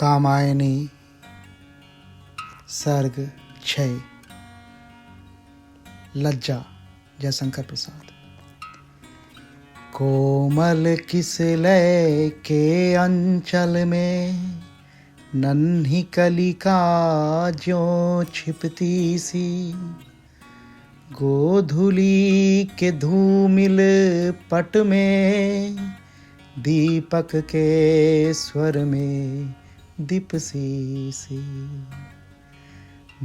कामायनी सर्ग 6 लज्जा जयशंकर प्रसाद। कोमल किस लय के अंचल में नन्ही कलिका ज्यों छिपती सी, गोधूली के धूमिल पट में दीपक के स्वर में दीपसी सी।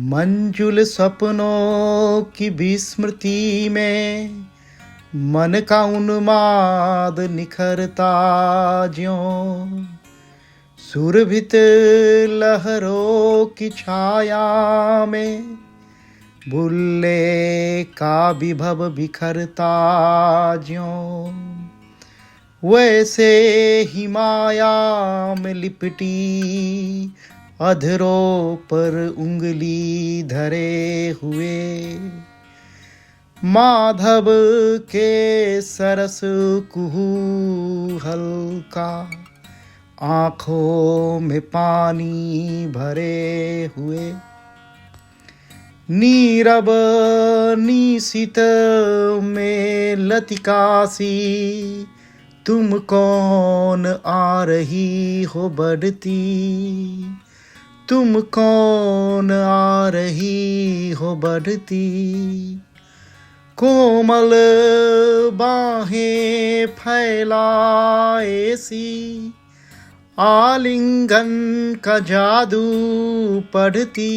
मंजुल सपनों की विस्मृति में मन का उन्माद निखरता ज्यों, सुरभित लहरों की छाया में बुल्ले का विभव बिखरता ज्यों, वैसे ही माया में लिपटी अधरों पर उंगली धरे हुए, माधव के सरस कुहूहल का आँखों में पानी भरे हुए, नीरब निशित में लतिकासी तुम कौन आ रही हो बढ़ती, तुम कौन आ रही हो बढ़ती। कोमल बाहें फैलाए सी आलिंगन का जादू पढ़ती,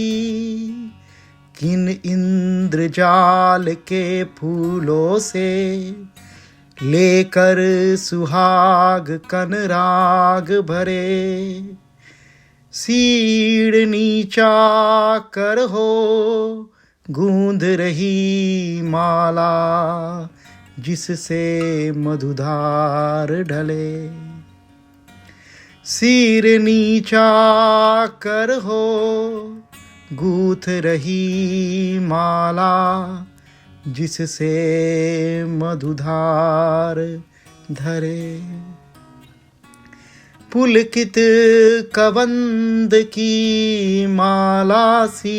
किन इंद्रजाल के फूलों से लेकर सुहाग कनराग भरे, सीढ़नी चाकर हो गूंध रही माला जिससे मधुधार ढले, सीढ़नी चाकर हो गूंथ रही माला जिससे मधुधार धरे। पुलकित कबंद की माला सी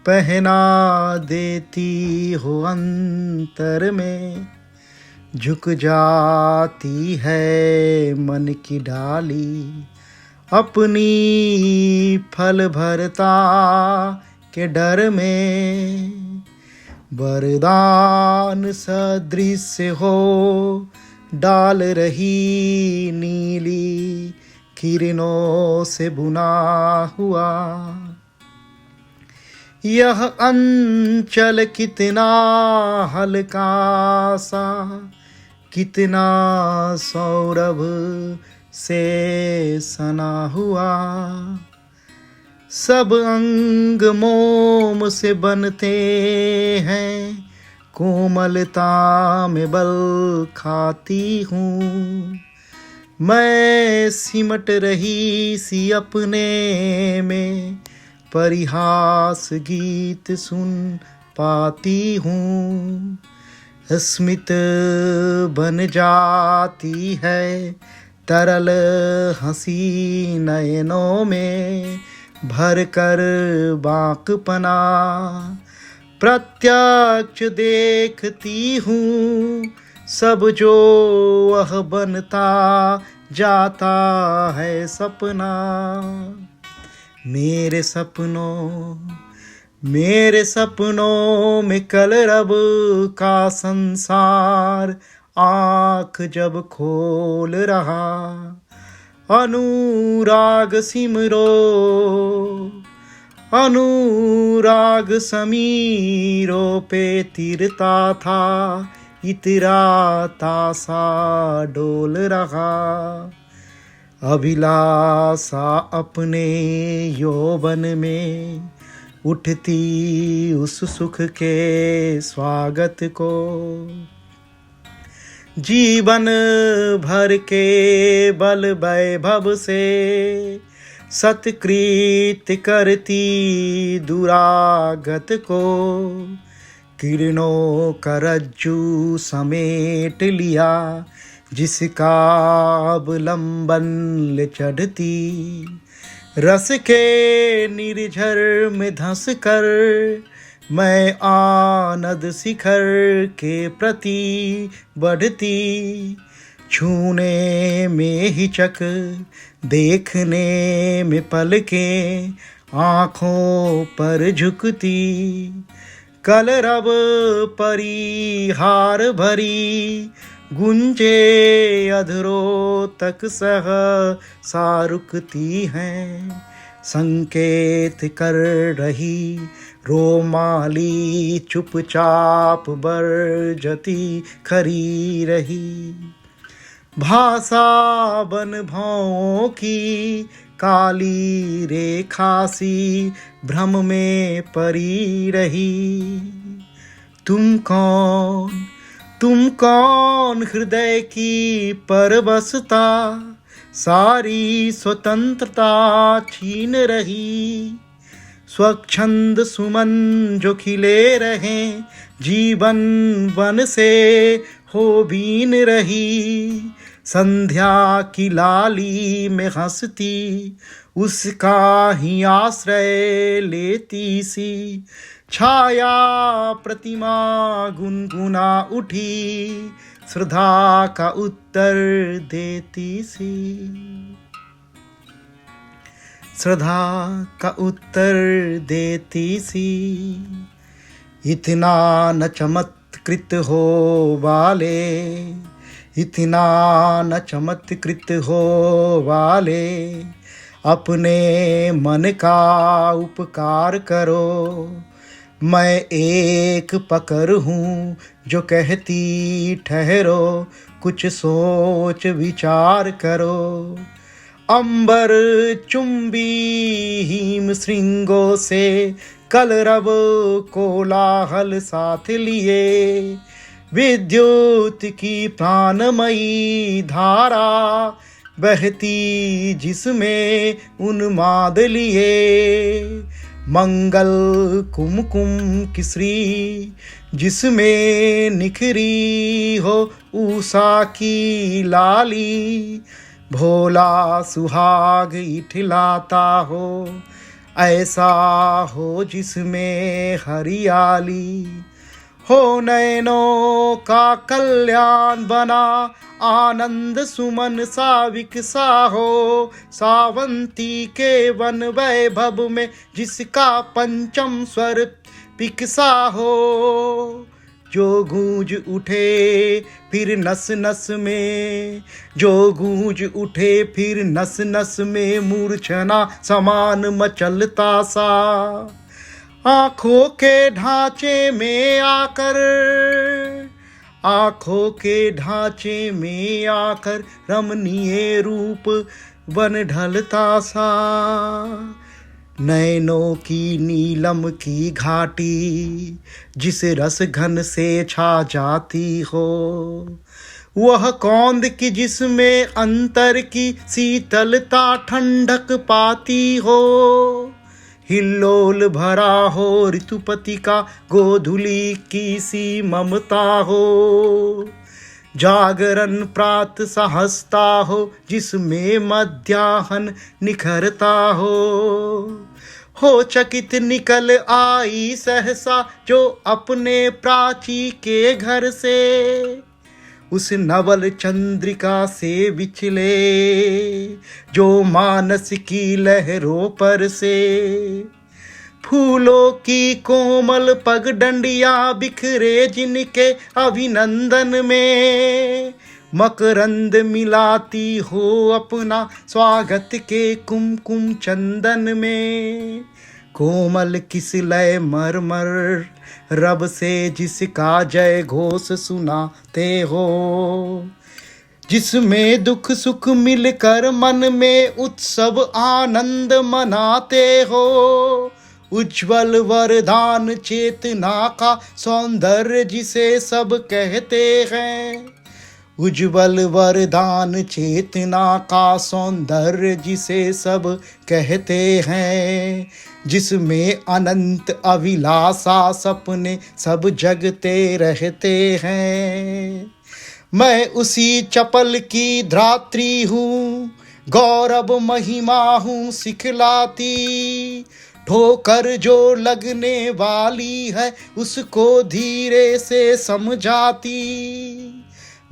पहना देती हो अंतर में, झुक जाती है मन की डाली अपनी फल भरता के डर में, वरदान सदृश हो डाल रही नीली किरणों से बुना हुआ, यह अंचल कितना हल्का सा, कितना सौरभ से सना हुआ, सब अंग मोम से बनते हैं, कोमलता में बल खाती हूँ, मैं सिमट रही सी अपने में परिहास गीत सुन पाती हूँ, स्मित बन जाती है तरल हंसी नयनों में भर कर बांकपना, प्रत्यक्ष देखती हूँ सब जो वह बनता जाता है सपना। मेरे सपनों में कलरब का संसार आँख जब खोल रहा, अनुराग सिमरो अनुराग समीरों पे तिरता था, इतराता सा डोल रहा, अभिलाषा अपने यौवन में उठती उस सुख के स्वागत को, जीवन भर के बल वैभव से सत्कृत करती दुरागत को, किरणों का रज्जू समेट लिया जिसका अवलंबन ले चढ़ती, रस के निर्झर में धंस कर मैं आनंद शिखर के प्रति बढ़ती। छूने में हिचक, देखने में पलकें आँखों पर झुकती, कलरव परिहार भरी गुंजे अधरों तक सह सारुकती हैं। संकेत कर रही रोमाली चुपचाप बरजती खरी रही। भाषा बन भावों की काली रेखा सी भ्रम में परी रही। तुम कौन हृदय की परवशता सारी स्वतंत्रता छीन रही। स्वच्छंद सुमन जो खिले रहे जीवन वन से हो बीन रही। संध्या की लाली में हंसती उसका ही आश्रय लेती सी। छाया प्रतिमा गुनगुना उठी श्रद्धा का उत्तर देती सी। श्रद्धा का उत्तर देती सी। इतना न चमत्कृत हो वाले, इतना न चमत्कृत हो वाले, अपने मन का उपकार करो। मैं एक पकड़ हूँ जो कहती ठहरो, कुछ सोच विचार करो। अंबर चुंबी हिम श्रृंगों से कलरव कोलाहल साथ लिए। विद्युत की प्राणमयी धारा बहती जिसमें उन्माद लिए। मंगल कुमकुम किसरी जिसमें निखरी हो उषा की लाली। भोला सुहाग इठलाता हो ऐसा हो जिसमें हरियाली। हो नैनों का कल्याण बना आनंद सुमन साविक सा हो। सावंती के वन वैभव में जिसका पंचम स्वर पिकसा हो। जो गूंज उठे फिर नस नस में, जो गूंज उठे फिर नस नस में मूर्छना समान मचलता सा। आँखों के ढांचे में आकर, आँखों के ढांचे में आकर रमणीय रूप बन ढलता सा। नैनों की नीलम की घाटी जिस रस घन से छा जाती हो। वह कौंद की जिसमें अंतर की शीतलता ठंडक पाती हो। हिल्लोल भरा हो ऋतुपति का गोधुली की सी ममता हो। जागरण प्रात सहसता हो जिसमें मध्याह्न निखरता हो चकित निकल आई सहसा जो अपने प्राची के घर से। उस नवल चंद्रिका से विचले जो मानस की लहरों पर से। फूलों की कोमल पगडंडियां बिखरे जिनके अभिनंदन में। मकरंद मिलाती हो अपना स्वागत के कुमकुम चंदन में। कोमल किस लय मरमर रब से जिसका जय घोष सुनाते हो। जिसमें दुख सुख मिलकर मन में उत्सव आनंद मनाते हो। उज्ज्वल वरदान चेतना का सौंदर्य जिसे सब कहते हैं। उज्ज्वल वरदान चेतना का सौंदर्य जिसे सब कहते हैं। जिसमें अनंत अभिलाषा सपने सब जगते रहते हैं। मैं उसी चपल की धात्री हूँ, गौरव महिमा हूँ सिखलाती। ठोकर जो लगने वाली है उसको धीरे से समझाती।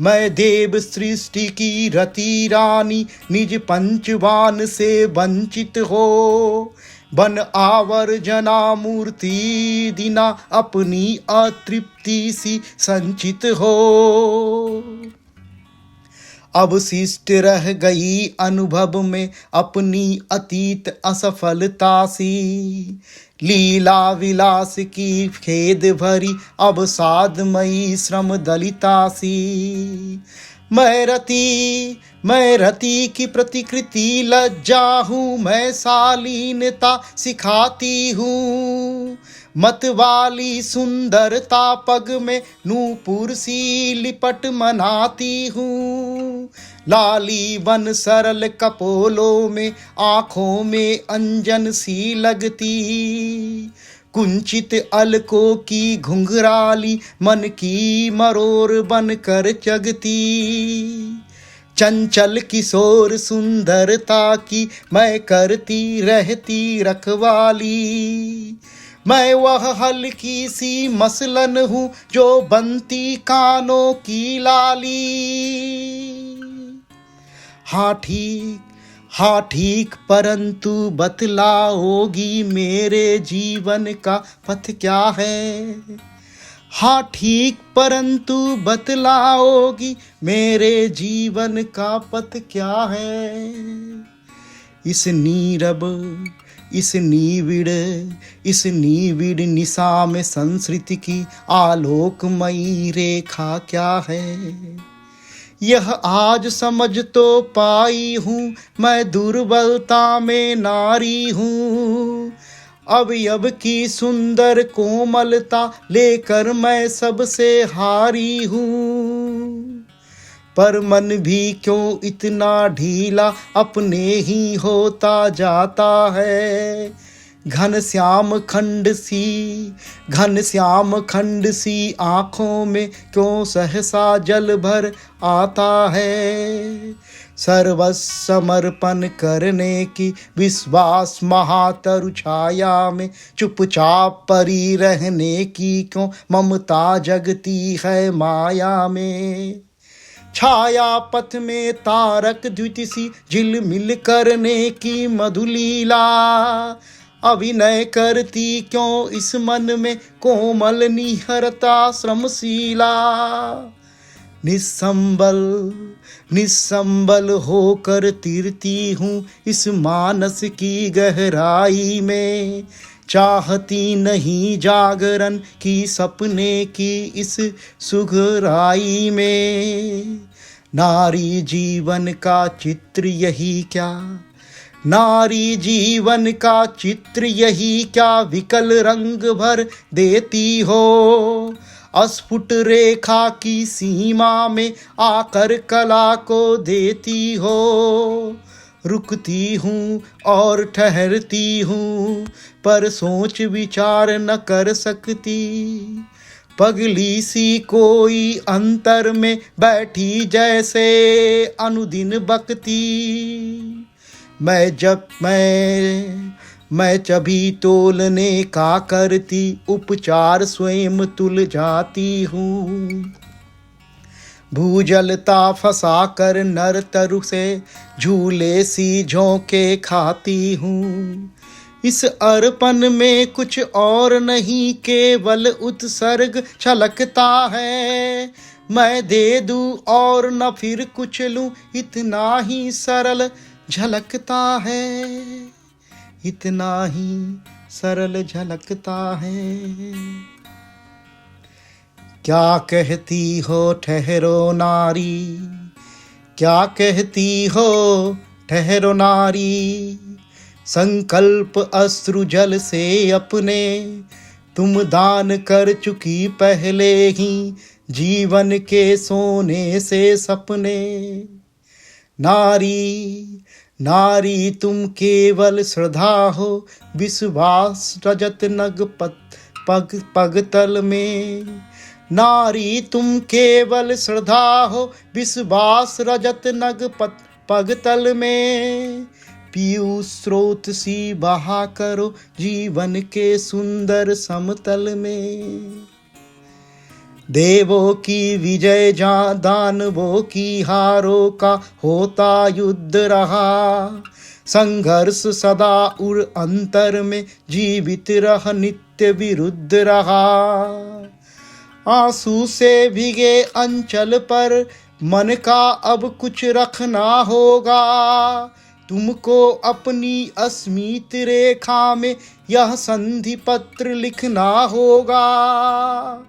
मैं देव सृष्टि की रति रानी, निज पंचवान से वंचित हो। बन आवर जना मूर्ति दिना, अपनी अतृप्ति सी संचित हो। अब शिष्ट रह गई अनुभव में अपनी अतीत असफलता सी। लीला विलास की खेद भरी अब साधमयी श्रम दलिता सी। मैं रति की प्रतिकृति लज्जा हूँ, मैं शालीनता सिखाती हूँ। मत वाली सुंदरता पग में नूपुर सी लिपट मनाती हूँ। लाली बन सरल कपोलों में आँखों में अंजन सी लगती। कुंचित अलकों की घुंघराली मन की मरोर बन कर जगती। चंचल किशोर सुंदरता की मैं करती रहती रखवाली। मैं वह हल्की सी मसलन हूँ जो बनती कानों की लाली। हाँ ठीक परंतु बतलाओगी मेरे जीवन का पथ क्या है। हाँ ठीक परंतु बतलाओगी मेरे जीवन का पथ क्या है। इस नीरब इस नीविड़ निशा में संस्कृति की आलोकमयी रेखा क्या है। यह आज समझ तो पाई हूँ मैं दुर्बलता में नारी हूँ। अब की सुंदर कोमलता लेकर मैं सबसे हारी हूँ। पर मन भी क्यों इतना ढीला अपने ही होता जाता है। घनश्याम खंड सी आँखों में क्यों सहसा जल भर आता है। सर्वस्व समर्पण करने की विश्वास महातरु छाया में चुपचाप परी रहने की क्यों ममता जगती है माया में। छाया पथ में तारक द्युति सी झिलमिल करने की मधुलीला। अभिनय करती क्यों इस मन में कोमल निहरता श्रमशीला। निसंबल होकर तीरती हूँ इस मानस की गहराई में। चाहती नहीं जागरण की सपने की इस सुगहराई में। नारी जीवन का चित्र यही क्या विकल रंग भर देती हो। अस्फुट रेखा की सीमा में आकर कला को देती हो। रुकती हूँ और ठहरती हूँ पर सोच विचार न कर सकती। पगली सी कोई अंतर में बैठी जैसे अनुदिन बकती। मैं चभी तोलने का करती उपचार स्वयं तुल जाती हूँ। भूजलता फंसा कर नर तरु से झूले सी झोंके खाती हूँ। इस अर्पण में कुछ और नहीं केवल उत्सर्ग छलकता है। मैं दे दूं और न फिर कुछ लूं इतना ही सरल झलकता है। इतना ही सरल झलकता है। क्या कहती हो ठहरो नारी, क्या कहती हो ठहरो नारी। संकल्प अश्रु जल से अपने तुम दान कर चुकी पहले ही जीवन के सोने से सपने। नारी तुम केवल श्रद्धा हो विश्वास रजत नग पग तल में। नारी तुम केवल श्रद्धा हो, विश्वास रजत नग पग तल में। पीयूष स्रोत सी बहा करो, जीवन के सुंदर समतल में। देवों की विजय जहाँ दानवों की हारों का होता युद्ध रहा। संघर्ष सदा उर अंतर में जीवित रह नित्य विरुद्ध रहा। आंसू से भीगे अंचल पर मन का अब कुछ रखना होगा। तुमको अपनी अस्मित रेखा में यह संधि पत्र लिखना होगा।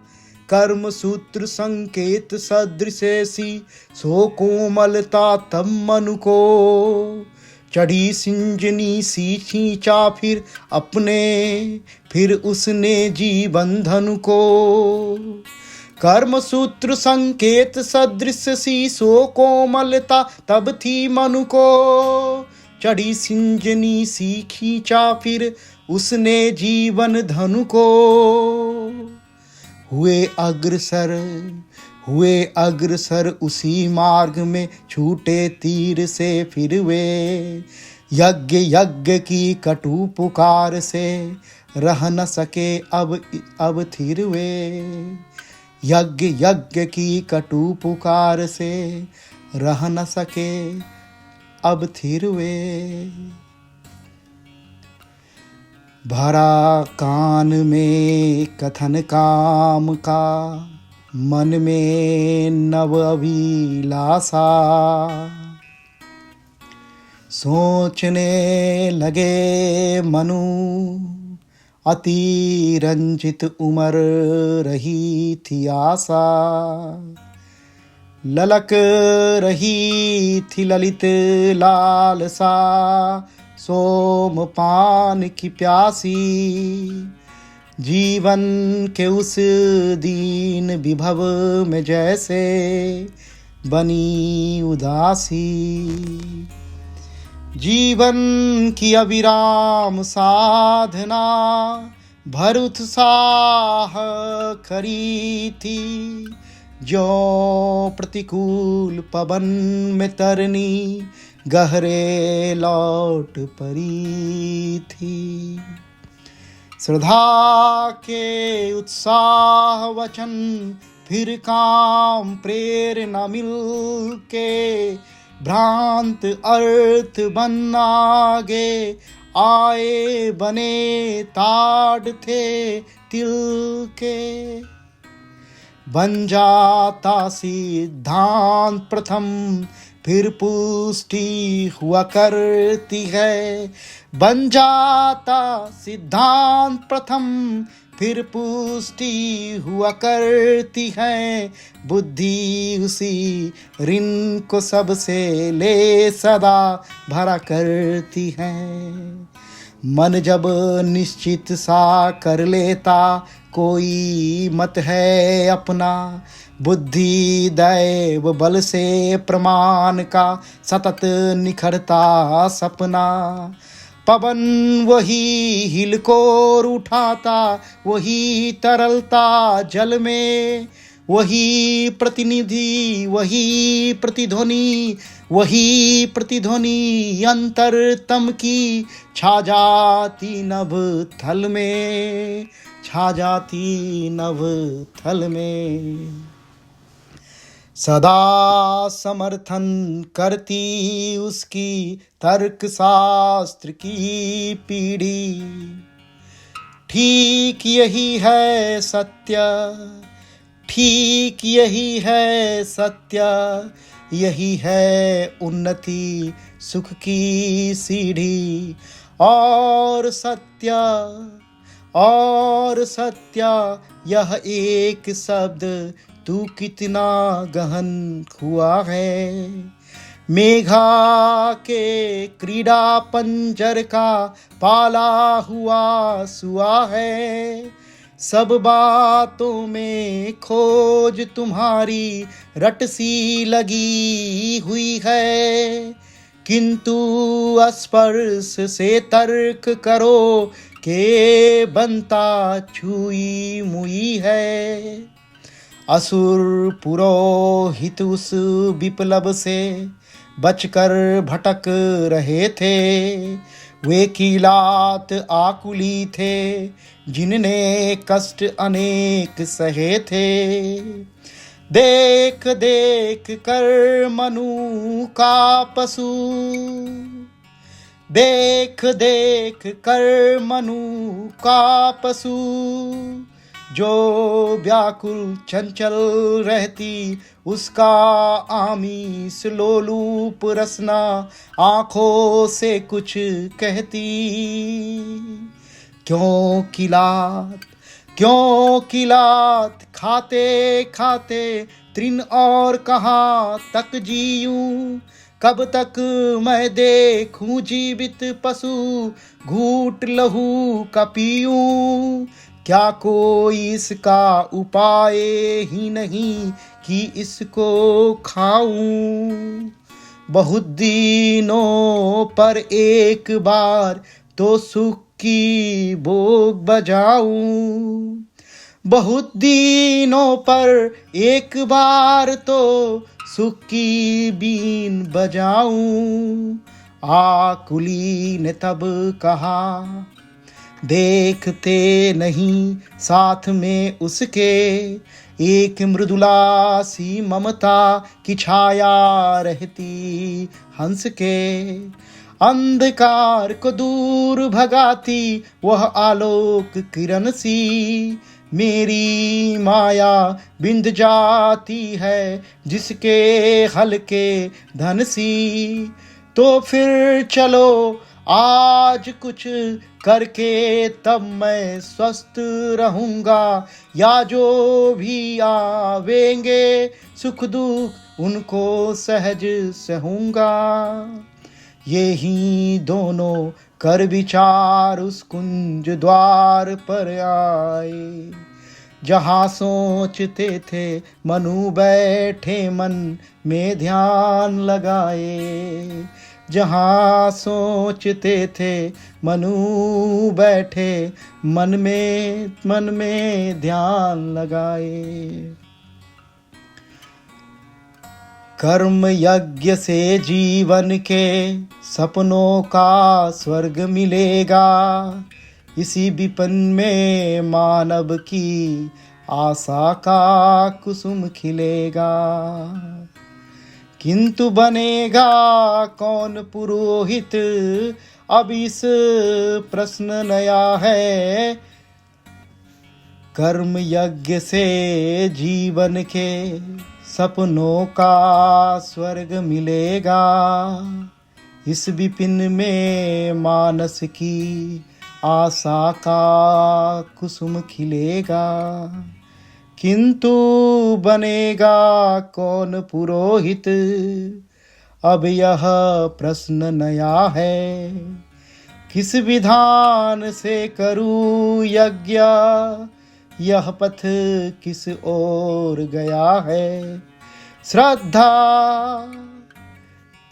कर्म सूत्र संकेत सदृश सी सो कोमलता तब मनु को। चढ़ी सिंजनी सी खींचा फिर अपने, फिर उसने जीवन धनु को। कर्म सूत्र संकेत सदृश सी सो कोमलता तब थी मनु को। चढ़ी सिंजनी सी खींचा फिर उसने जीवन धनु को। हुए अग्रसर उसी मार्ग में, छूटे तीर से फिर वे। यज्ञ की कटु पुकार से रह न सके अब थिर वे। यज्ञ की कटु पुकार से रह न सके अब थिर वे। भरा कान में कथन काम का, मन में नव अभिलाषा। सोचने लगे मनु अति रंजित उमर रही थी आशा। ललक रही थी ललित लालसा, सोमपान की प्यासी। जीवन के उस दीन विभव में जैसे बनी उदासी। जीवन की अविराम साधना भर उत्साह खरी थी। जो प्रतिकूल पवन में तरनी गहरे लौट पड़ी थी। श्रद्धा के उत्साह वचन फिर काम प्रेरणा मिल के। भ्रांत अर्थ बन आगे आए बने ताड़ थे तिल के। बन जाता सिद्धांत प्रथम फिर पुष्टि हुआ करती है। बन जाता सिद्धांत प्रथम फिर पुष्टि हुआ करती है। बुद्धि उसी ऋण को सबसे ले सदा भरा करती है। मन जब निश्चित सा कर लेता कोई मत है अपना। बुद्धि दैव बल से प्रमाण का सतत निखरता सपना। पवन वही हिलकोर उठाता, वही तरलता जल में। वही प्रतिनिधि वही प्रतिध्वनि, वही प्रतिध्वनि अंतरतम की छा जाती नभ थल में, छा जाती नभ थल में। सदा समर्थन करती उसकी तर्क शास्त्र की पीढ़ी। ठीक यही है सत्य, ठीक यही है सत्य। यही है उन्नति सुख की सीढ़ी। और सत्य यह एक शब्द तू कितना गहन हुआ है। मेघा के क्रीड़ा पंजर का पाला हुआ सुआ है। सब बातों में खोज तुम्हारी रट सी लगी हुई है। किंतु स्पर्श से तर्क करो के बनता छुई मुई है। असुर पुरोहित उस विप्लव से बचकर भटक रहे थे। वे किलात आकुली थे जिनने कष्ट अनेक सहे थे। देख देख कर मनु का पशु, देख देख कर मनु का पशु, जो व्याकुल चंचल रहती उसका आमीस लोलूप रसना आंखों से कुछ कहती। क्यों किलात खाते खाते तृण और कहाँ तक जीऊं। कब तक मैं देखूं जीवित पशु घूट लहू का पीऊं। क्या कोई इसका उपाय ही नहीं कि इसको खाऊं। बहुत दिनों पर एक बार तो सुख की भोग बजाऊं। बहुत दिनों पर एक बार तो सुख की बीन बजाऊं। आकुली ने तब कहा, देखते नहीं साथ में उसके एक मृदुला सी ममता की छाया रहती हंस के। अंधकार को दूर भगाती वह आलोक किरण सी, मेरी माया बिंध जाती है जिसके हल्के धन सी। तो फिर चलो आज कुछ करके तब मैं स्वस्थ रहूंगा, या जो भी आवेंगे सुख दुख उनको सहज सहूंगा। यही दोनों कर विचार उस कुंज द्वार पर आए, जहाँ सोचते थे मनु बैठे मन में ध्यान लगाए। जहाँ सोचते थे मनु बैठे मन में ध्यान लगाए। कर्म यज्ञ से जीवन के सपनों का स्वर्ग मिलेगा। इसी विपिन में मानव की आशा का कुसुम खिलेगा। किंतु बनेगा कौन पुरोहित, अब इस प्रश्न नया है। कर्म यज्ञ से जीवन के सपनों का स्वर्ग मिलेगा। इस विपिन में मानस की आशा का कुसुम खिलेगा। किंतु बनेगा कौन पुरोहित, अब यह प्रश्न नया है। किस विधान से करूं यज्ञ, यह पथ किस ओर गया है। श्रद्धा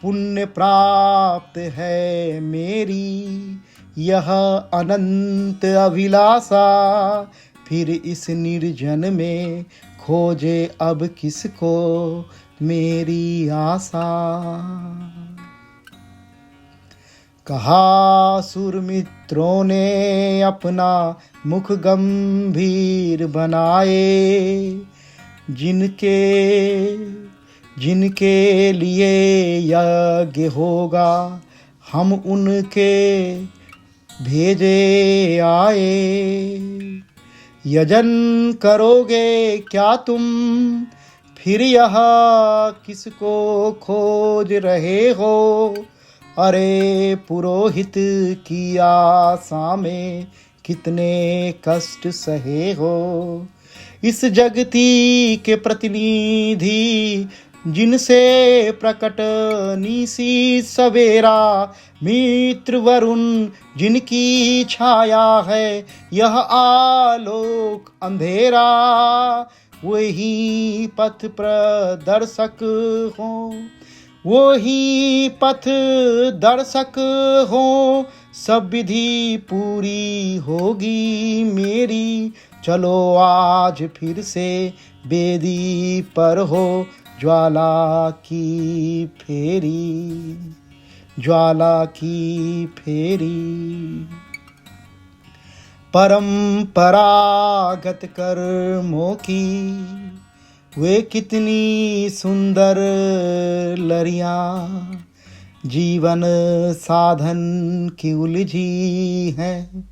पुण्य प्राप्त है मेरी, यह अनंत अभिलाषा। फिर इस निर्जन में खोजे अब किसको मेरी आशा। कहा सुर मित्रों ने अपना मुख गंभीर बनाए, जिनके लिए यज्ञ होगा हम उनके भेजे आए। यजन करोगे क्या तुम, फिर यह किसको खोज रहे हो। अरे पुरोहित की आशा में कितने कष्ट सहे हो। इस जगती के प्रतिनिधि जिनसे प्रकट निसी सवेरा, मित्र वरुण जिनकी छाया है यह आलोक अंधेरा। वही पथ प्रदर्शक हो, वही पथ दर्शक हो। सब विधि पूरी होगी मेरी, चलो आज फिर से बेदी पर हो ज्वाला की फेरी, ज्वाला की फेरी। परंपरागत कर्मों की वे कितनी सुंदर लरियां, जीवन साधन की उलझी हैं,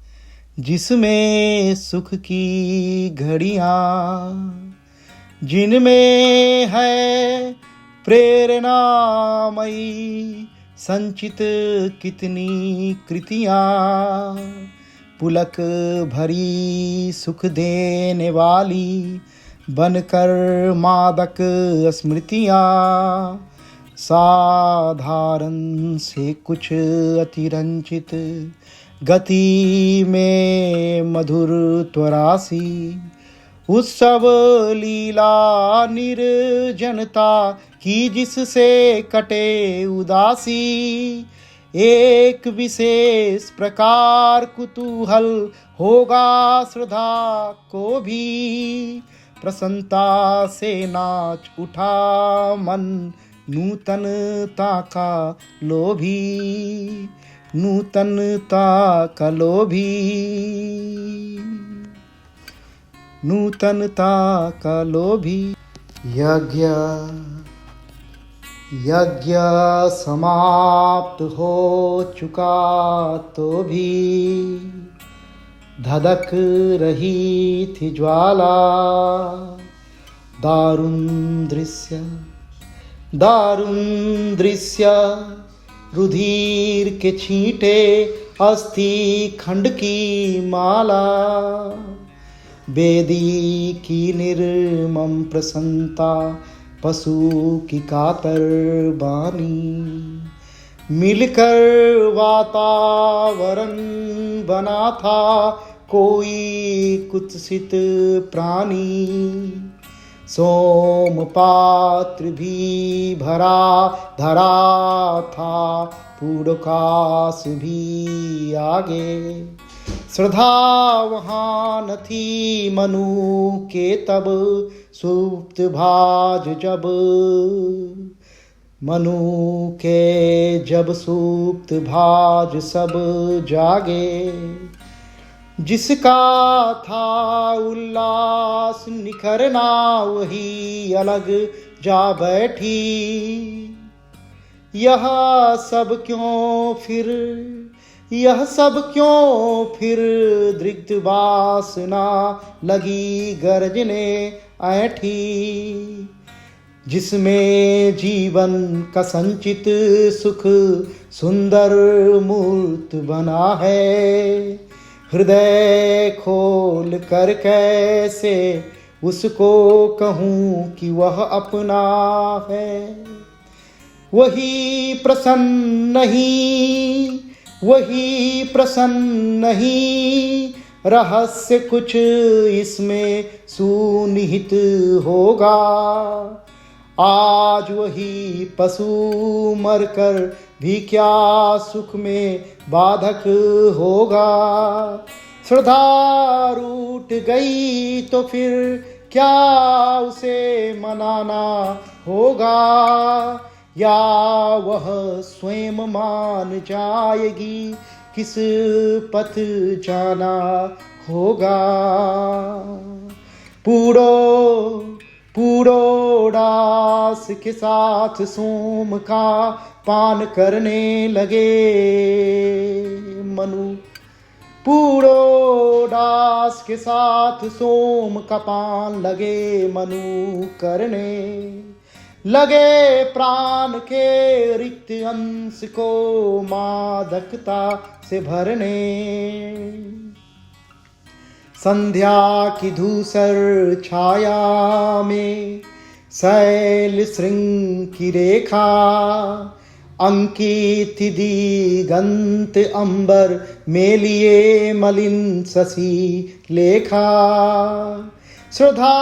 जिसमें सुख की घड़ियां, जिनमें है प्रेरणामयी संचित कितनी कृतियां, पुलक भरी सुख देने वाली बनकर मादक स्मृतियां, साधारण से कुछ अतिरंचित गति में मधुर त्वरासी, उत्सव लीला निर्जनता की जिससे कटे उदासी, एक विशेष प्रकार कुतूहल होगा श्रद्धा को भी, प्रसन्नता से नाच उठा मन नूतनता का लोभी, नूतनता का लोभी, नूतनता का लोभी। यज्ञ यज्ञ समाप्त हो चुका तो भी धधक रही थी ज्वाला, दारुण दृश्य, दारुण दृश्य, रुधिर के छींटे अस्थि खंड की माला, बेदी की निर्मम प्रसन्नता पशु की कातर बानी, मिलकर वातावरण बना था कोई कुत्सित प्राणी, सोम पात्र भी भरा धरा था, पूर्णकाश भी आगे, श्रद्धा वहाँ न थी मनु के तब, सुप्त भाज जब मनु के जब सुप्त भाज सब जागे, जिसका था उल्लास निखरना वही अलग जा बैठी, यह सब क्यों फिर, यह सब क्यों फिर, दृग्ध वासना लगी गरजने ऐठी, जिसमें जीवन का संचित सुख सुंदर मूर्त बना है, हृदय खोल कर कैसे उसको कहूँ कि वह अपना है, वही प्रसन्न नहीं, वही प्रसन्न नहीं, रहस्य कुछ इसमें सुनिहित होगा, आज वही पशु मरकर भी क्या सुख में बाधक होगा, श्रद्धा रूठ गई तो फिर क्या उसे मनाना होगा, या वह स्वयं मान जाएगी किस पथ जाना होगा। पूड़ो पूड़ोडास के साथ सोम का पान करने लगे मनु, पूड़ोडास के साथ सोम का पान लगे मनु करने, लगे प्राण के रिक्त अंश को मादकता से भरने, संध्या की धूसर छाया में शैल श्रृंग की रेखा, अंकित दिगंत अंबर में लिए मलिन शशि लेखा, श्रद्धा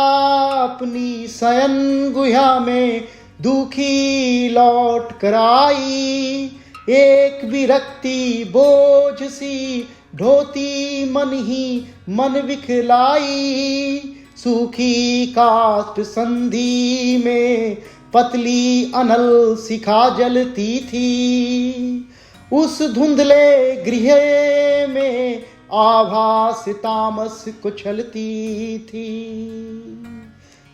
अपनी शयन गुहा में दुखी लौट कर आई, एक विरक्ति बोझ सी ढोती मन ही मन विखलाई। सूखी काष्ठ संधि में पतली अनल शिखा जलती थी। उस धुंधले गृह में आभास तामस कुचलती थी।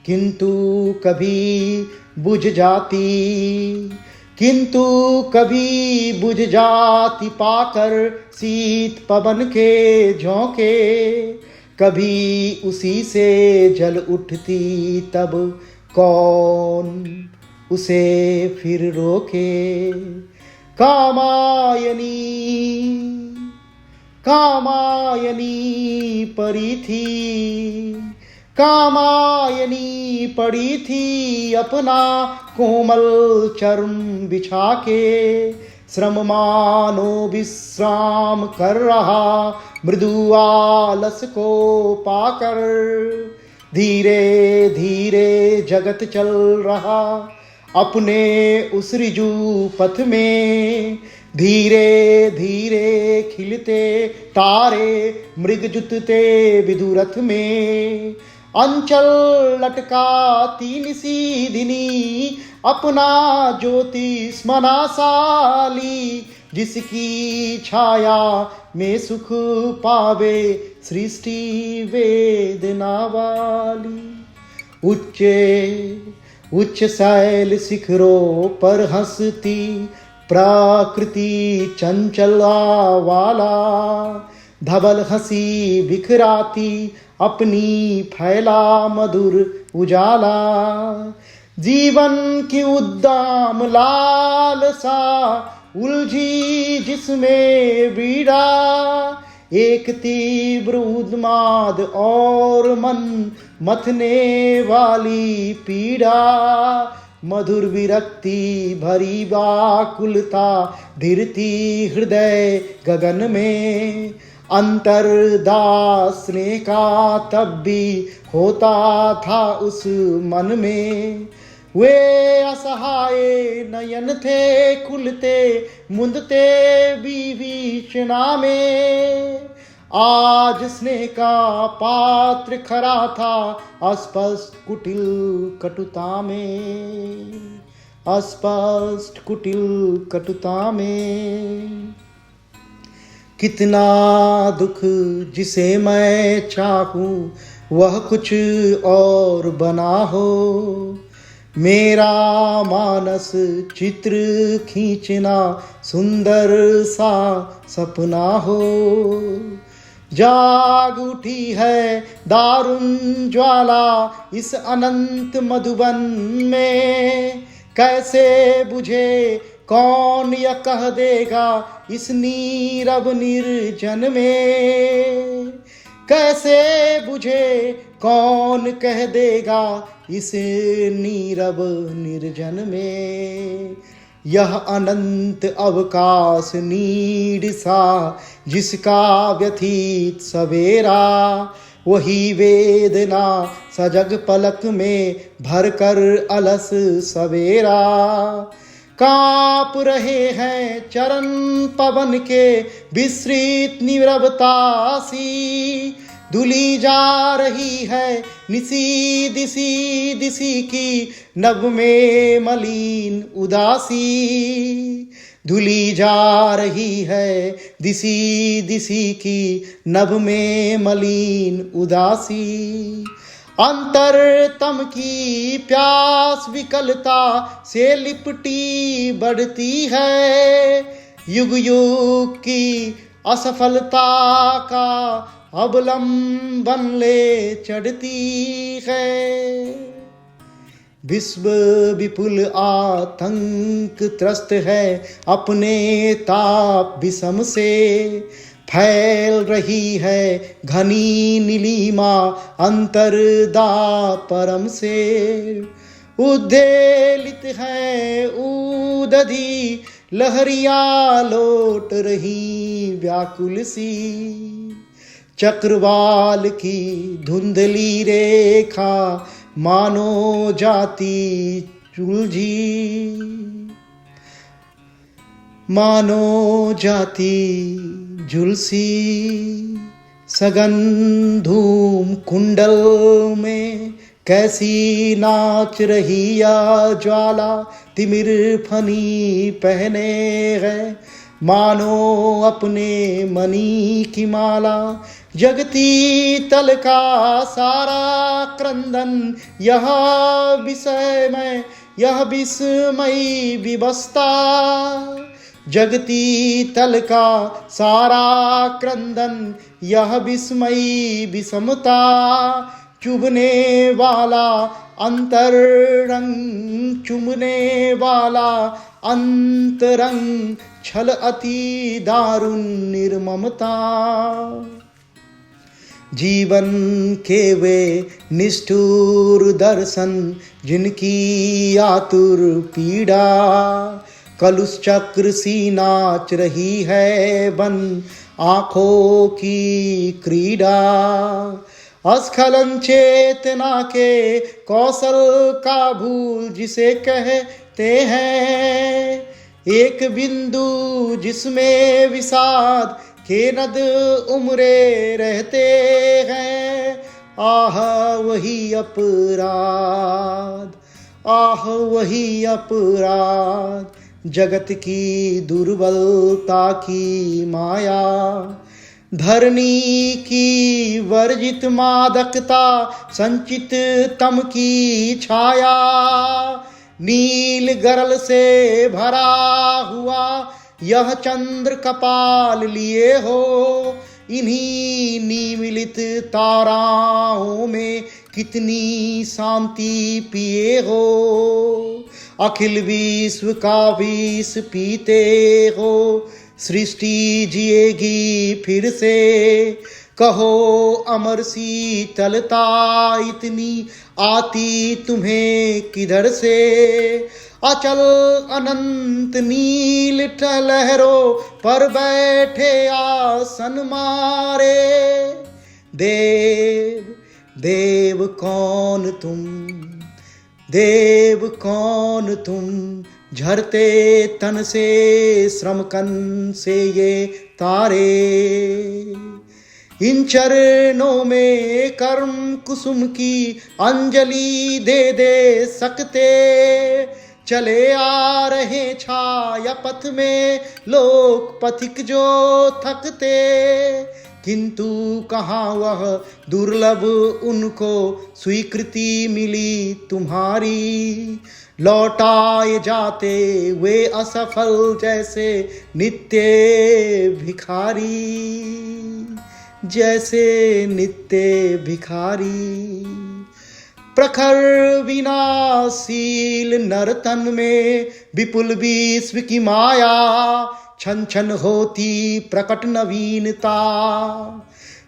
किंतु कभी बुझ जाती, किंतु कभी बुझ जाती पाकर शीत पवन के झोंके। कभी उसी से जल उठती, तब कौन उसे फिर रोके। कामायनी कामायनी पड़ी थी, कामायनी पड़ी थी अपना कोमल चर्म बिछा के। श्रम मानो विश्राम कर रहा मृदु आलस को पाकर। धीरे धीरे जगत चल रहा अपने उस ऋजु पथ में। धीरे धीरे खिलते तारे मृग जुतते विदुरथ में। अंचल लटकाती निशीदिनी अपना ज्योतिष मनाशाली। जिसकी छाया में सुख पावे सृष्टि वेदना वाली। उच्च शैल शिखरों पर हंसती प्रकृति चंचला वाला। धवल हंसी बिखराती अपनी फैला मधुर उजाला। जीवन की उद्दाम लालसा उलझी जिसमें बीड़ा। एक तीव्र उन्माद और मन मथने वाली पीड़ा। मधुर विरक्ति भरी व्याकुलता धिरती हृदय गगन में। अंतरदासने का तब भी होता था उस मन में। वे असहाय नयन थे खुलते मुंदते विभीषणा में। आज स्नेह का पात्र खरा था अस्पष्ट कुटिल कटुता में। अस्पष्ट कुटिल कटुता में। कितना दुख जिसे मैं चाहूं वह कुछ और बना हो। मेरा मानस चित्र खींचना सुंदर सा सपना हो। जाग उठी है दारुण ज्वाला इस अनंत मधुबन में। कैसे बुझे कौन यह कह देगा इस नीरव निर्जन में। कैसे बुझे कौन कह देगा इस नीरव निर्जन में। यह अनंत अवकाश नीड सा जिसका व्यथित सवेरा। वही वेदना सजग पलक में भरकर अलस सवेरा। कांप रहे हैं चरण पवन के विस्तृत नीरवता सी। धुली जा रही है निसी दिसी की नभ में मलिन उदासी। धुली जा रही है दिसी की नभ में मलिन उदासी। अंतरतम की प्यास विकलता से लिपटी बढ़ती है। युग युग की असफलता का अवलंबन ले चढ़ती है। विश्व विपुल आतंक त्रस्त है अपने ताप विषम से। फैल रही है घनी नीलिमा अंतरदा परम से। उद्वेलित है उदधि लहरियां लौट रही व्याकुल सी। चक्रवाल की धुंधली रेखा मानो जाती उलझी। मानो जाती झुलसी सघन धूम कुंडल में, कैसी नाच रही या ज्वाला तिमिर फनी पहने है। मानो अपने मणि की माला जगती तल का सारा क्रंदन, यह विषय में यह विस्मयी विवस्था। जगती तल का सारा क्रंदन, यह विस्मयी विषमता। चुभने वाला अंतरंग, चुभने वाला अंतरंग, छल अति दारुण निर्ममता। जीवन के वे निष्ठुर दर्शन, जिनकी आतुर पीड़ा कलुष चक्र सी नाच रही है बन आँखों की क्रीड़ा। अस्खलन चेतना के कौशल का भूल जिसे कहते हैं, एक बिंदु जिसमें विषाद के नद उमरे रहते हैं। आह वही अपराध, आह वही अपराध, जगत की दुर्बलता की माया। धरनी की वर्जित मादकता, संचित तम की छाया। नील गरल से भरा हुआ यह चंद्र कपाल लिए हो, इन्हीं निमिलित ताराओं में कितनी शांति पिए हो। अखिल विश्व का विष पीते हो, सृष्टि जिएगी फिर से। कहो अमर शीतलता इतनी आती तुम्हें किधर से। अचल अनंत नील लहरों पर बैठे आसन मारे। देव देव कौन तुम, देव कौन तुम, झरते तन से श्रमकन से ये तारे। इन चरणों में कर्म कुसुम की अंजलि दे दे सकते। चले आ रहे छाया पथ में लोक पथिक जो थकते, किंतु कहाँ वह दुर्लभ उनको स्वीकृति मिली तुम्हारी। लौटाए जाते वे असफल जैसे नित्य भिखारी, जैसे नित्य भिखारी। प्रखर विनाशील नरतन में विपुल विश्व की माया, छन छन होती प्रकट नवीनता।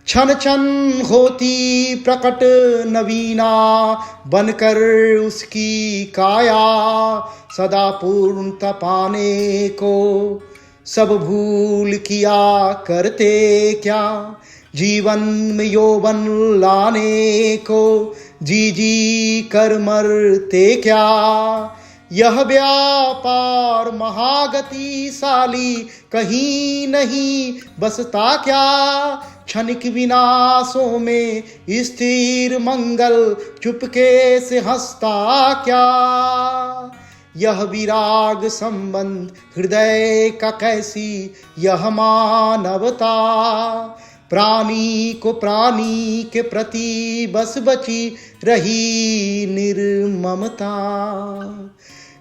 छन छन होती प्रकट नवीना, बनकर उसकी काया। सदा पूर्णता पाने को सब भूल किया करते क्या। जीवन में यौवन लाने को जी जी कर मरते क्या। यह व्यापार महागतिशाली कहीं नहीं बसता क्या। क्षणिक विनाशों में स्थिर मंगल चुपके से हंसता क्या। यह विराग संबंध हृदय का कैसी यह मानवता। प्राणी को प्राणी के प्रति बस बची रही निर्ममता।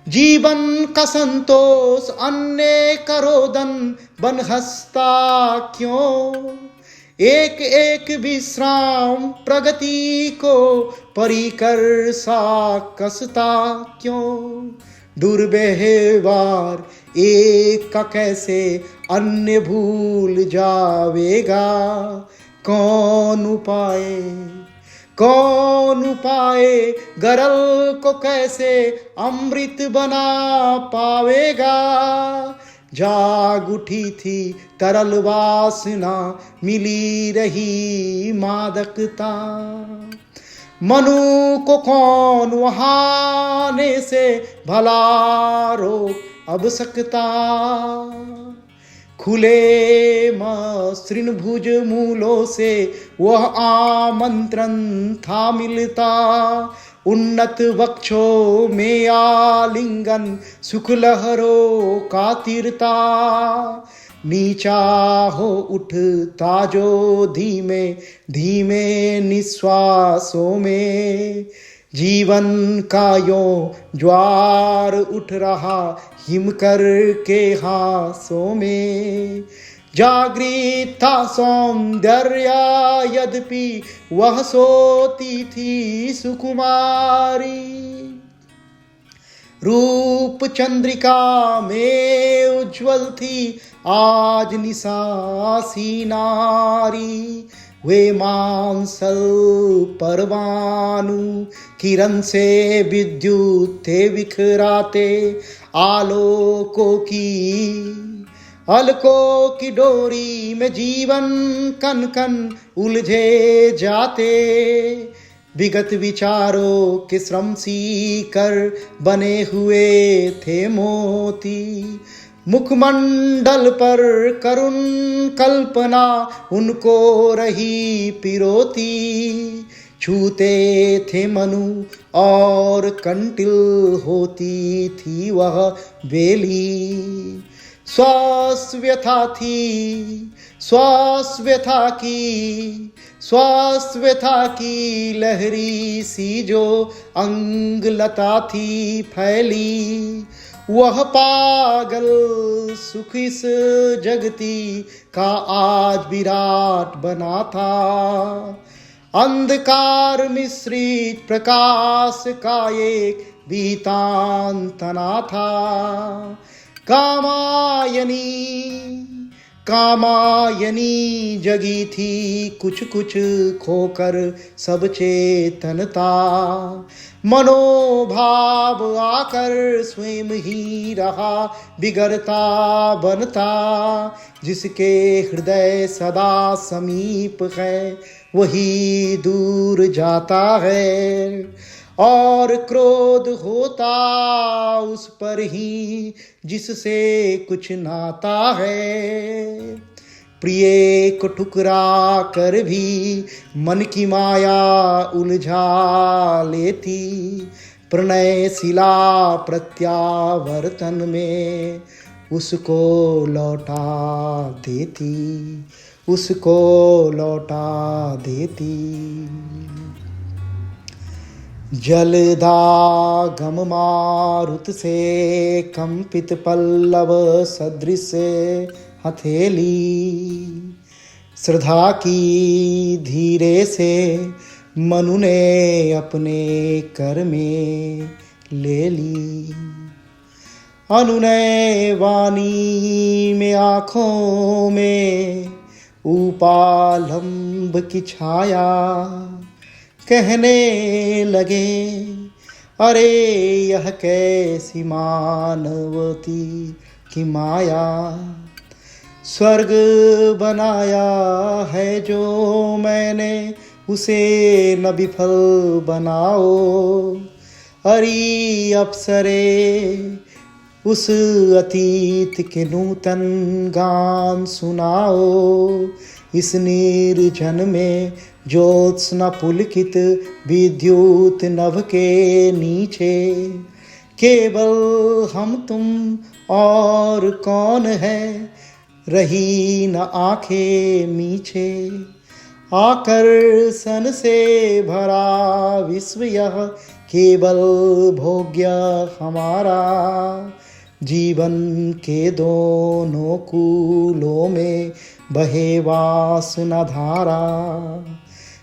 जीवन का संतोष अन्य करोदन बन हंसता क्यों। एक एक विश्राम प्रगति को परिकर सा कसता क्यों। दुर्व्यवहार एक का कैसे अन्य भूल जावेगा। कौन उपाय, कौन उपाय गरल को कैसे अमृत बना पावेगा। जाग उठी थी तरल वासना, मिली रही मादकता। मनु को कौन वहाने से भला रोक अब सकता। खुले मसृण भुज मूलों से वह आमंत्रण था मिलता। उन्नत वक्षों में आलिंगन सुख लहरों का तीरता। नीचा हो उठता जो धीमे धीमे निश्वासों में। जीवन का यों ज्वार उठ रहा हिम कर के हासों में। जागृत था सौंदर्य यद्यपि वह सोती थी सुकुमारी। रूप चंद्रिका में उज्ज्वल थी आज निसासी नारी। वे मांसल परवानु किरण से विद्युत थे बिखराते। आलोकों की डोरी में जीवन कन कन उलझे जाते। विगत विचारों के श्रम सीकर बने हुए थे मोती। मुखमंडल पर करुण कल्पना उनको रही पिरोती। छूते थे मनु और कंटिल होती थी वह बेली। स्वास्थ्यता की लहरी सी जो अंगलता थी फैली। वह पागल सुख इस जगती का आज विराट बना था। अंधकार मिश्रित प्रकाश का एक बीतांतना था। कामायनी जगी थी कुछ कुछ खोकर सब चेतनता। मनोभाव आकर स्वयं ही रहा बिगड़ता बनता। जिसके हृदय सदा समीप है वही दूर जाता है। और क्रोध होता उस पर ही जिससे कुछ नाता है। प्रिय को ठुकरा कर भी मन की माया उलझा लेती। प्रणय शिला प्रत्यावर्तन में उसको लौटा देती। जलदागम मारुत से कंपित पल्लव सदृश हथेली। श्रद्धा की धीरे से मनु ने अपने कर में ले ली। अनुनय वाणी में आँखों में उपालंब की छाया। कहने लगे अरे यह कैसी मानवती की माया। स्वर्ग बनाया है जो मैंने उसे न विफल बनाओ। अरे अप्सरे उस अतीत के नूतन गान सुनाओ। इस निर्जन में ज्योत्स्ना पुलकित विद्युत नभ के नीचे। केवल हम तुम और कौन है रही न आंखें मीचे। आकर्षण से भरा विश्व यह केवल भोग्य हमारा। जीवन के दोनों कूलों में बहे वासना धारा।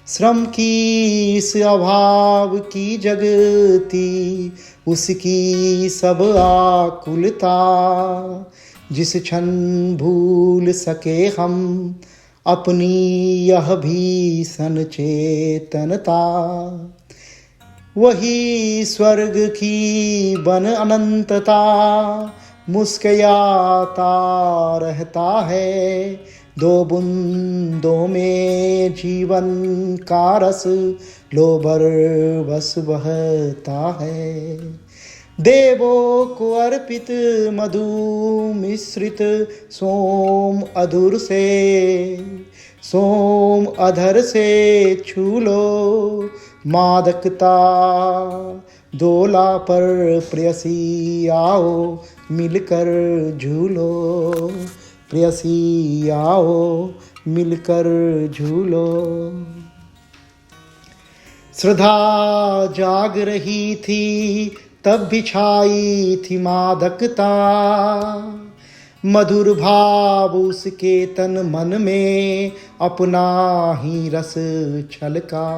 श्रम की इस अभाव की जगती उसकी सब आकुलता। जिस क्षण भूल सके हम अपनी यह भीषण चेतनता। वही स्वर्ग की बन अनंतता मुस्कुराता रहता है। दो बूंदों में जीवन का रस लोबर बस बहता है। देवों को अर्पित मधु मिश्रित सोम अधुर से, सोम अधर से छू लो मादकता दोला पर प्रेयसी आओ मिलकर झूलो, प्रेयसी आओ मिलकर झूलो। श्रद्धा जाग रही थी तब बिछाई थी मादकता, मधुर भाव उसके तन मन में अपना ही रस छलका।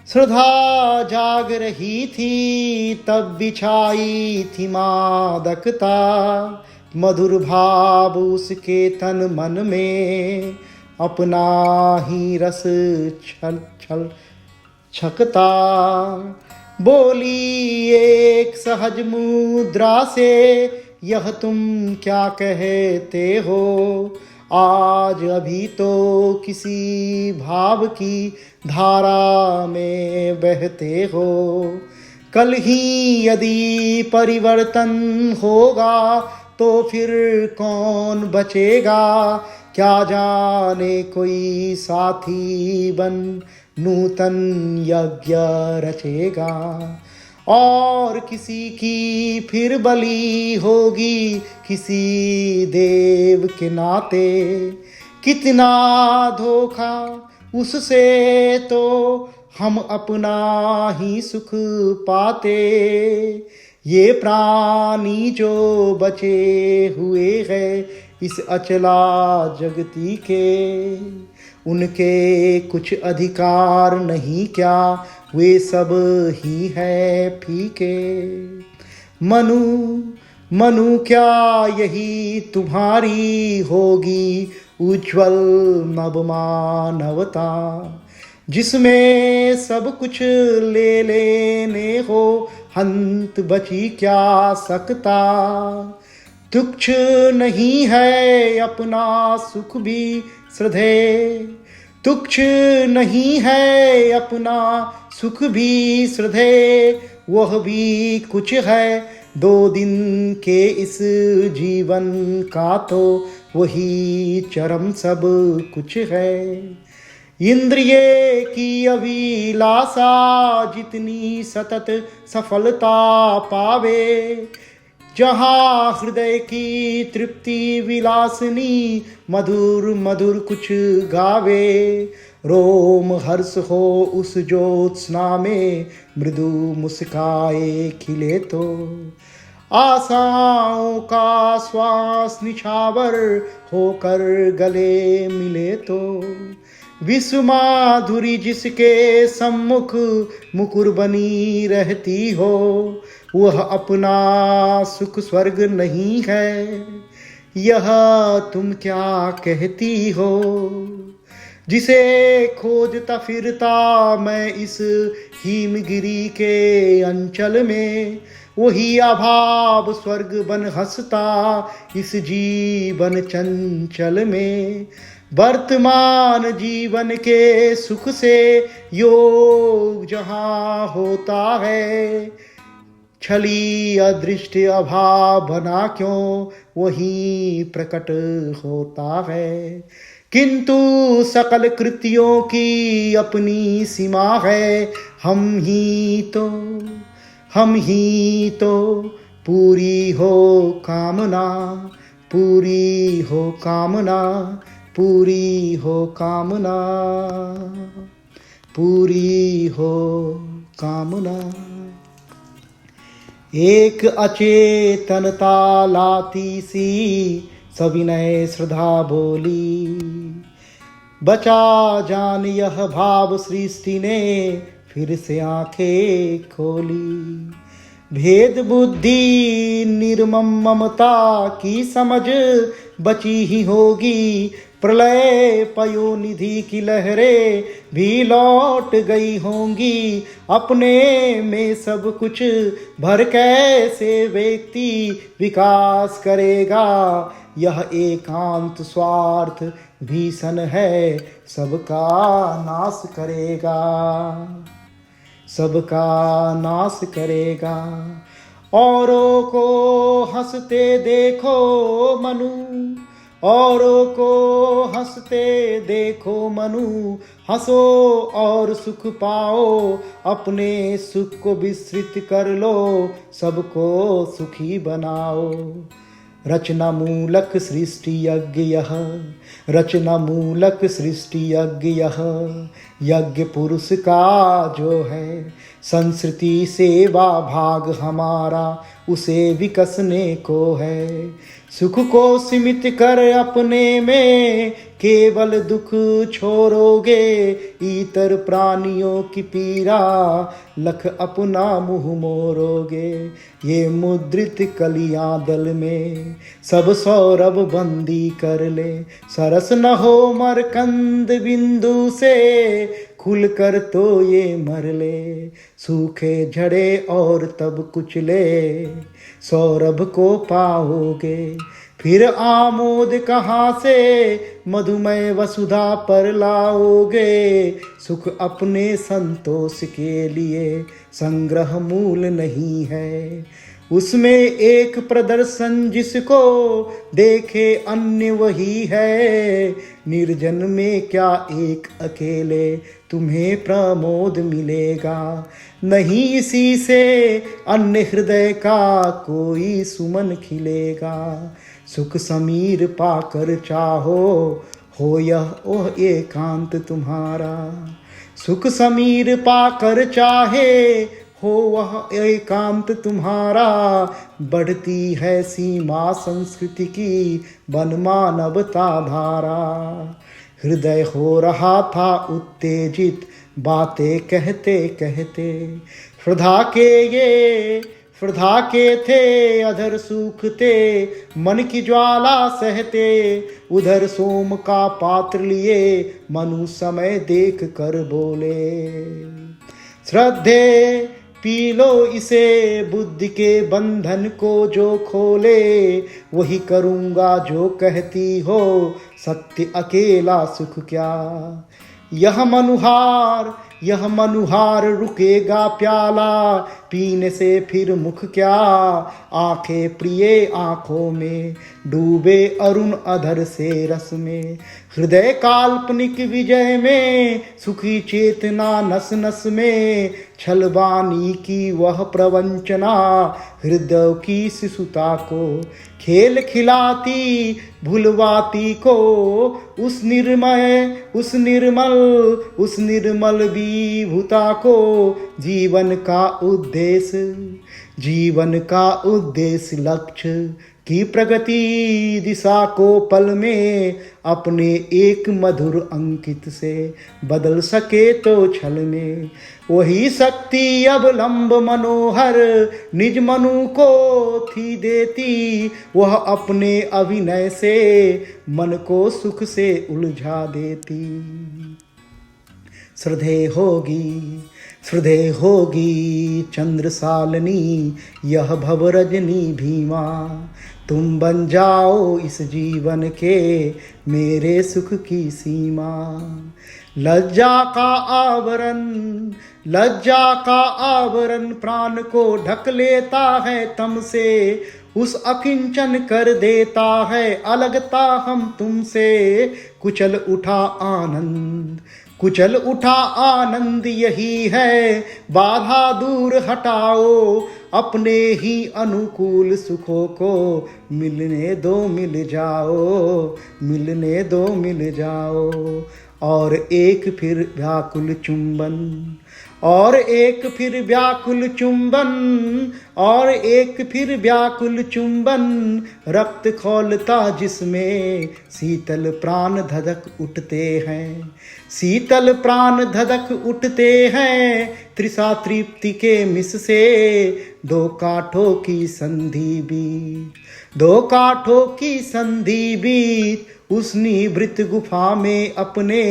श्रद्धा जाग रही थी तब बिछाई थी मादकता, मधुर भाव उसके तन मन में अपना ही रस छकता। बोली एक सहज मुद्रा से, यह तुम क्या कहते हो, आज अभी तो किसी भाव की धारा में बहते हो, कल ही यदि परिवर्तन होगा तो फिर कौन बचेगा, क्या जाने कोई साथी बन नूतन यज्ञ रचेगा, और किसी की फिर बलि होगी किसी देव के नाते। कितना धोखा उससे तो हम अपना ही सुख पाते, ये प्राणी जो बचे हुए हैं इस अचला जगती के, उनके कुछ अधिकार नहीं क्या, वे सब ही है फीके। मनु क्या यही तुम्हारी होगी उज्ज्वल नवमानवता, जिसमें सब कुछ ले लेने हो, हंत बची क्या सकता। तुच्छ नहीं है अपना सुख भी श्रद्धे, तुच्छ नहीं है अपना सुख भी श्रद्धे, वह भी कुछ है 2 दिन के इस जीवन का, तो वही चरम सब कुछ है। इंद्रिय की अभिलाषा जितनी सतत सफलता पावे, जहाँ हृदय की तृप्ति विलासनी मधुर मधुर कुछ गावे, रोम हर्ष हो उस ज्योत्सना में, मृदु मुस्काए खिले तो, आशाओं का श्वास निछावर होकर गले मिले तो, विश्व माधुरी जिसके सम्मुख मुकुर बनी रहती हो, वह अपना सुख स्वर्ग नहीं है, यह तुम क्या कहती हो। जिसे खोजता फिरता मैं इस हिमगिरी के अंचल में, वही अभाव स्वर्ग बन हंसता इस जीवन चंचल में। वर्तमान जीवन के सुख से योग जहाँ होता है, छली अदृष्ट अभाव बना क्यों वही प्रकट होता है। किंतु सकल कृतियों की अपनी सीमा है, हम ही तो पूरी हो कामना, पूरी हो कामना, पूरी हो कामना, पूरी हो कामना। एक अचेतनता लाती सी सविनय श्रद्धा बोली, बचा जान यह भाव सृष्टि ने फिर से आंखें खोली। भेद बुद्धि निर्मम ममता की समझ बची ही होगी, प्रलय पयोनिधि की लहरें भी लौट गई होंगी। अपने में सब कुछ भर कैसे व्यक्ति विकास करेगा, यह एकांत स्वार्थ भीषण है सबका नाश करेगा। सबका नाश करेगा। औरों को हंसते देखो मनु, औरों को हंसते देखो मनु, हंसो और सुख पाओ, अपने सुख को विस्तृत कर लो, सबको सुखी बनाओ। रचना मूलक सृष्टि यज्ञ यह, रचना मूलक सृष्टि यज्ञ यह, यज्ञ पुरुष का जो है, संस्कृति सेवा भाग हमारा उसे विकसने को है। सुख को सीमित कर अपने में केवल दुख छोड़ोगे, इतर प्राणियों की पीड़ा लख अपना मुँह मोरोगे। ये मुद्रित कलियां दल में सब सौरभ बंदी कर ले, सरस न हो मरकंद बिंदु से, खुल कर तो ये मर ले। सूखे झड़े और तब कुचले, सौरभ को पाओगे। फिर आमोद कहाँ से मधुमय वसुधा पर लाओगे, सुख अपने संतोष के लिए संग्रह मूल नहीं है। उसमें एक प्रदर्शन जिसको देखे अन्य वही है, निर्जन में क्या एक अकेले तुम्हें प्रमोद मिलेगा। नहीं इसी से अन्य हृदय का कोई सुमन खिलेगा। सुख समीर पाकर चाहो, हो यह ओह एकांत तुम्हारा। सुख समीर पाकर चाहे, हो वह एकांत तुम्हारा। बढ़ती है सीमा संस्कृति की, बन मानवता धारा। हृदय हो रहा था उत्तेजित, बातें कहते कहते। श्रद्धा के थे अधर सूखते, मन की ज्वाला सहते। उधर सोम का पात्र लिए मनु समय देख कर बोले, श्रद्धे पी लो इसे, बुद्धि के बंधन को जो खोले। वही करूँगा जो कहती हो, सत्य अकेला सुख क्या। यह मनुहार रुकेगा प्याला, पीने से फिर मुख क्या। आंखें प्रिय आंखों में डूबे अरुण अधर से रस में। हृदय काल्पनिक विजय में, सुखी चेतना नस नस में। छलवानी की वह प्रवंचना, हृदय की शिशुता को खेल खिलाती भुलवाती को। उस निर्मल विभुता को, जीवन का उद्देश्य लक्ष्य की प्रगति दिशा को पल में अपने एक मधुर अंकित से बदल सके तो छल में। वही शक्ति अवलंब मनोहर निज मनु को थी देती, वह अपने अभिनय से मन को सुख से उलझा देती। श्रद्धे होगी चंद्रसालिनी, यह भव रजनी भीमा। तुम बन जाओ इस जीवन के मेरे सुख की सीमा। लज्जा का आवरण प्राण को ढक लेता है तम से। उस अकिंचन कर देता है अलगता हम तुमसे। कुचल उठा आनंद यही है, बाधा दूर हटाओ। अपने ही अनुकूल सुखों को मिलने दो मिल जाओ। और एक फिर व्याकुल चुंबन, रक्त खौलता जिसमें शीतल प्राण धधक उठते हैं। तृषा तृप्ति के मिस से दो काठों की संधि बीत। उस निवृत्त गुफा में अपने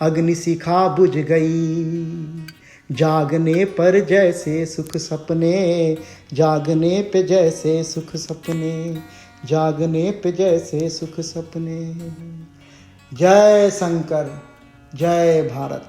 अग्निशिखा बुझ गई। जागने पर जैसे सुख सपने, जय शंकर, जय भारत।